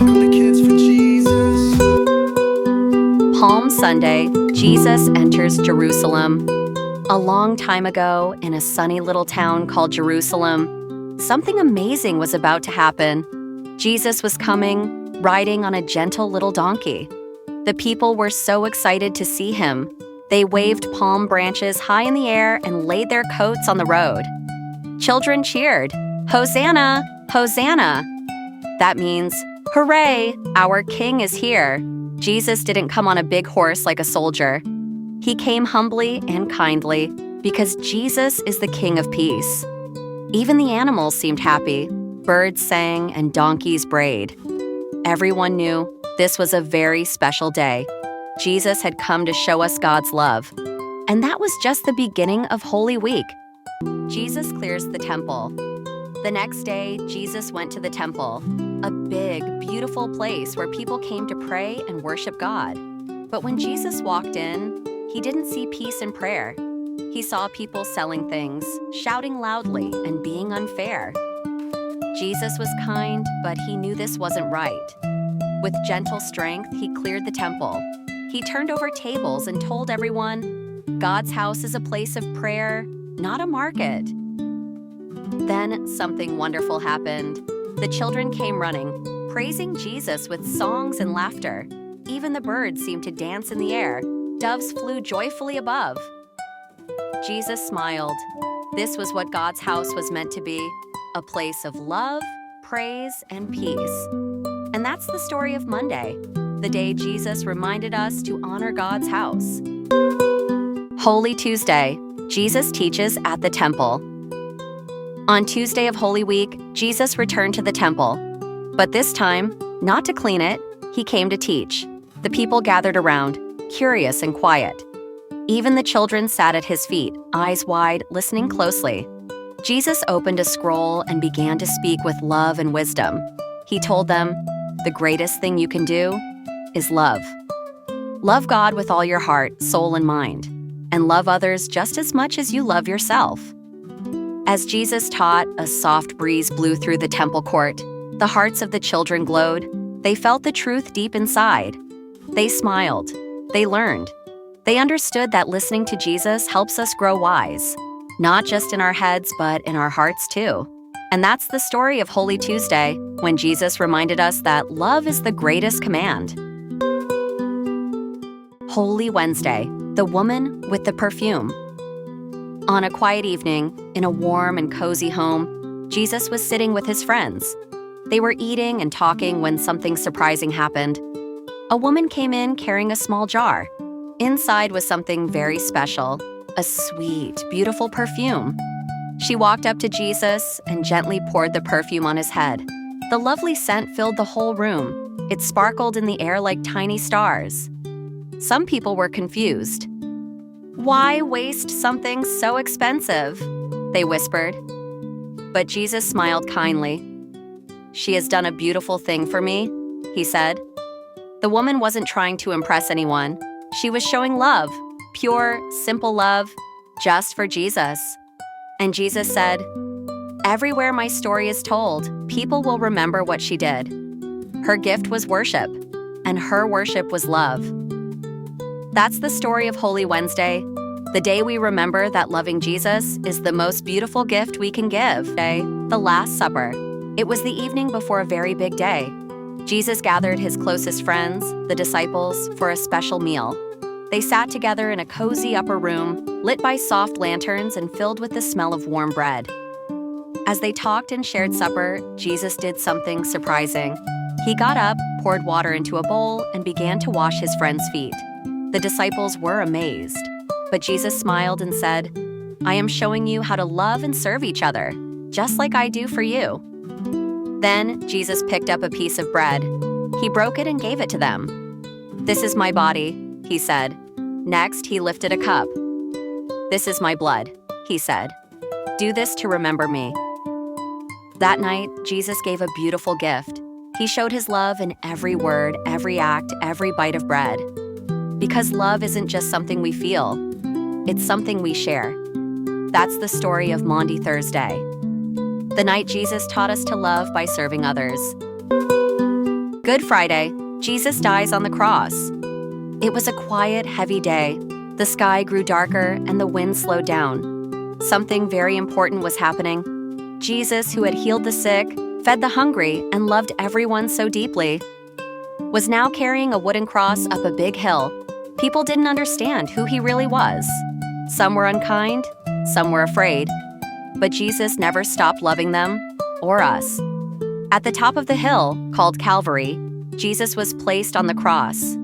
Welcome the kids for Jesus. Palm Sunday, Jesus enters Jerusalem. A long time ago, in a sunny little town called Jerusalem, something amazing was about to happen. Jesus was coming, riding on a gentle little donkey. The people were so excited to see him. They waved palm branches high in the air and laid their coats on the road. Children cheered, "Hosanna! Hosanna!" That means, "Hooray! Our king is here." Jesus didn't come on a big horse like a soldier. He came humbly and kindly because Jesus is the King of Peace. Even the animals seemed happy. Birds sang and donkeys brayed. Everyone knew this was a very special day. Jesus had come to show us God's love. And that was just the beginning of Holy Week. Jesus clears the temple. The next day, Jesus went to the temple, a big, beautiful place where people came to pray and worship God. But when Jesus walked in, he didn't see peace and prayer. He saw people selling things, shouting loudly, and being unfair. Jesus was kind, but he knew this wasn't right. With gentle strength, he cleared the temple. He turned over tables and told everyone, God's house is a place of prayer, not a market. Then something wonderful happened. The children came running, praising Jesus with songs and laughter. Even the birds seemed to dance in the air. Doves flew joyfully above. Jesus smiled. This was what God's house was meant to be, a place of love, praise, and peace. And that's the story of Monday, the day Jesus reminded us to honor God's house. Holy Tuesday, Jesus teaches at the temple. On Tuesday of Holy Week, Jesus returned to the temple. But this time, not to clean it, he came to teach. The people gathered around, curious and quiet. Even the children sat at his feet, eyes wide, listening closely. Jesus opened a scroll and began to speak with love and wisdom. He told them, "The greatest thing you can do is love. Love God with all your heart, soul, and mind, and love others just as much as you love yourself." As Jesus taught, a soft breeze blew through the temple court. The hearts of the children glowed. They felt the truth deep inside. They smiled. They learned. They understood that listening to Jesus helps us grow wise, not just in our heads, but in our hearts too. And that's the story of Holy Tuesday, when Jesus reminded us that love is the greatest command. Holy Wednesday, the woman with the perfume. On a quiet evening, in a warm and cozy home, Jesus was sitting with his friends. They were eating and talking when something surprising happened. A woman came in carrying a small jar. Inside was something very special, a sweet, beautiful perfume. She walked up to Jesus and gently poured the perfume on his head. The lovely scent filled the whole room. It sparkled in the air like tiny stars. Some people were confused. "Why waste something so expensive?" they whispered. But Jesus smiled kindly. "She has done a beautiful thing for me," he said. The woman wasn't trying to impress anyone. She was showing love, pure, simple love, just for Jesus. And Jesus said, "Everywhere my story is told, people will remember what she did. Her gift was worship, and her worship was love." That's the story of Holy Wednesday, the day we remember that loving Jesus is the most beautiful gift we can give. The Last Supper. It was the evening before a very big day. Jesus gathered his closest friends, the disciples, for a special meal. They sat together in a cozy upper room, lit by soft lanterns and filled with the smell of warm bread. As they talked and shared supper, Jesus did something surprising. He got up, poured water into a bowl, and began to wash his friends' feet. The disciples were amazed. But Jesus smiled and said, "I am showing you how to love and serve each other, just like I do for you." Then Jesus picked up a piece of bread. He broke it and gave it to them. "This is my body," he said. Next, he lifted a cup. "This is my blood," he said. "Do this to remember me." That night, Jesus gave a beautiful gift. He showed his love in every word, every act, every bite of bread. Because love isn't just something we feel, it's something we share. That's the story of Maundy Thursday, the night Jesus taught us to love by serving others. Good Friday, Jesus dies on the cross. It was a quiet, heavy day. The sky grew darker and the wind slowed down. Something very important was happening. Jesus, who had healed the sick, fed the hungry, and loved everyone so deeply, was now carrying a wooden cross up a big hill. People didn't understand who he really was. Some were unkind, some were afraid. But Jesus never stopped loving them or us. At the top of the hill, called Calvary, Jesus was placed on the cross.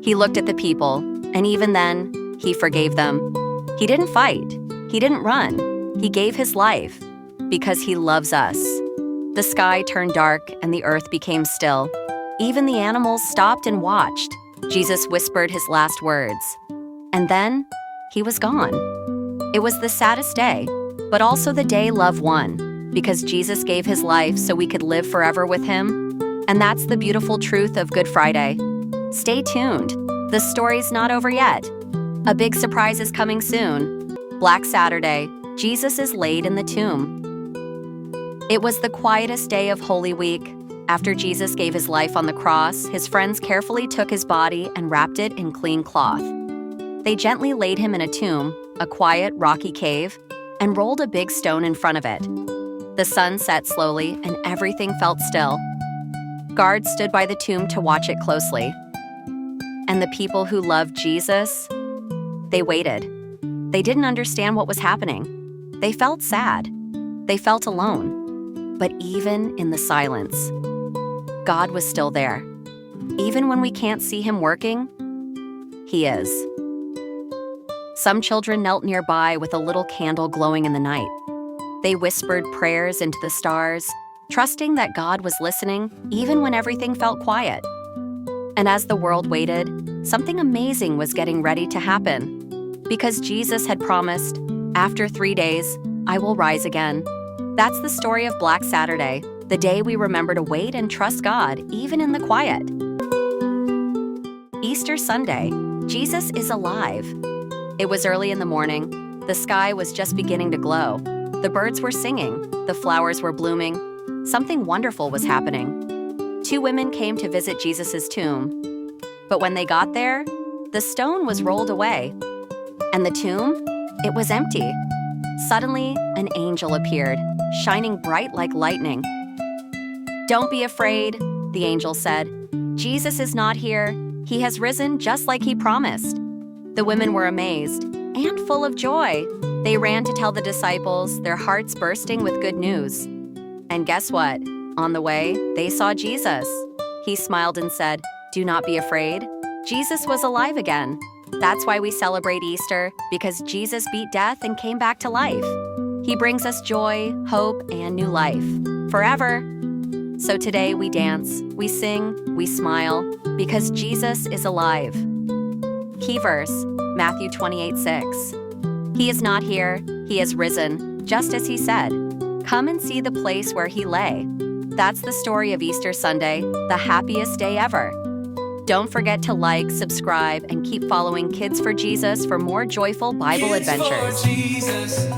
He looked at the people, and even then, he forgave them. He didn't fight. He didn't run. He gave his life because he loves us. The sky turned dark and the earth became still. Even the animals stopped and watched. Jesus whispered his last words. And then, he was gone. It was the saddest day, but also the day love won, because Jesus gave his life so we could live forever with him. And that's the beautiful truth of Good Friday. Stay tuned. The story's not over yet. A big surprise is coming soon. Black Saturday, Jesus is laid in the tomb. It was the quietest day of Holy Week. After Jesus gave his life on the cross, his friends carefully took his body and wrapped it in clean cloth. They gently laid him in a tomb, a quiet, rocky cave, and rolled a big stone in front of it. The sun set slowly, and everything felt still. Guards stood by the tomb to watch it closely. And the people who loved Jesus, they waited. They didn't understand what was happening. They felt sad. They felt alone. But even in the silence, God was still there. Even when we can't see him working, he is. Some children knelt nearby with a little candle glowing in the night. They whispered prayers into the stars, trusting that God was listening even when everything felt quiet. And as the world waited, something amazing was getting ready to happen. Because Jesus had promised, "After 3 days, I will rise again." That's the story of Black Saturday, the day we remember to wait and trust God, even in the quiet. Easter Sunday, Jesus is alive. It was early in the morning. The sky was just beginning to glow. The birds were singing. The flowers were blooming. Something wonderful was happening. 2 women came to visit Jesus' tomb. But when they got there, the stone was rolled away. And the tomb? It was empty. Suddenly, an angel appeared, shining bright like lightning. "Don't be afraid," the angel said. "Jesus is not here. He has risen just like he promised." The women were amazed and full of joy. They ran to tell the disciples, their hearts bursting with good news. And guess what? On the way, they saw Jesus. He smiled and said, "Do not be afraid." Jesus was alive again. That's why we celebrate Easter, because Jesus beat death and came back to life. He brings us joy, hope, and new life, forever. So today we dance, we sing, we smile, because Jesus is alive. Key verse, Matthew 28:6. He is not here, he is risen, just as he said. Come and see the place where he lay. That's the story of Easter Sunday, the happiest day ever. Don't forget to like, subscribe, and keep following Kids for Jesus for more joyful Bible Kids for adventures. Jesus.